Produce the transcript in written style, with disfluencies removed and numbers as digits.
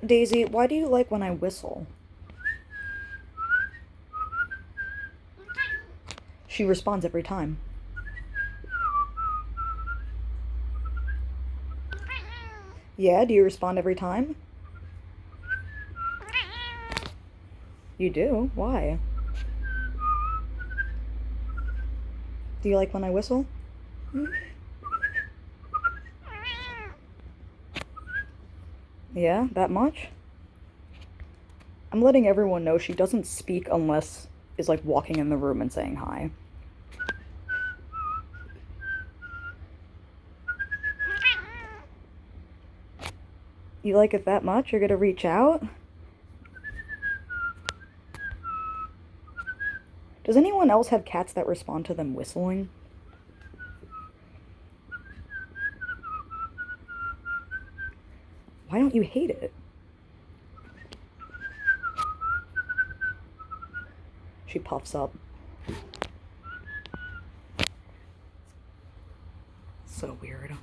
Daisy, why do you like when I whistle? She responds every time. Yeah, do you respond every time? You do? Why? Do you like when I whistle? Yeah, that much? I'm letting everyone know she doesn't speak unless is like walking in the room and saying hi. You like it that much? You're gonna reach out? Does anyone else have cats that respond to them whistling? Why don't you hate it? She puffs up. So weird.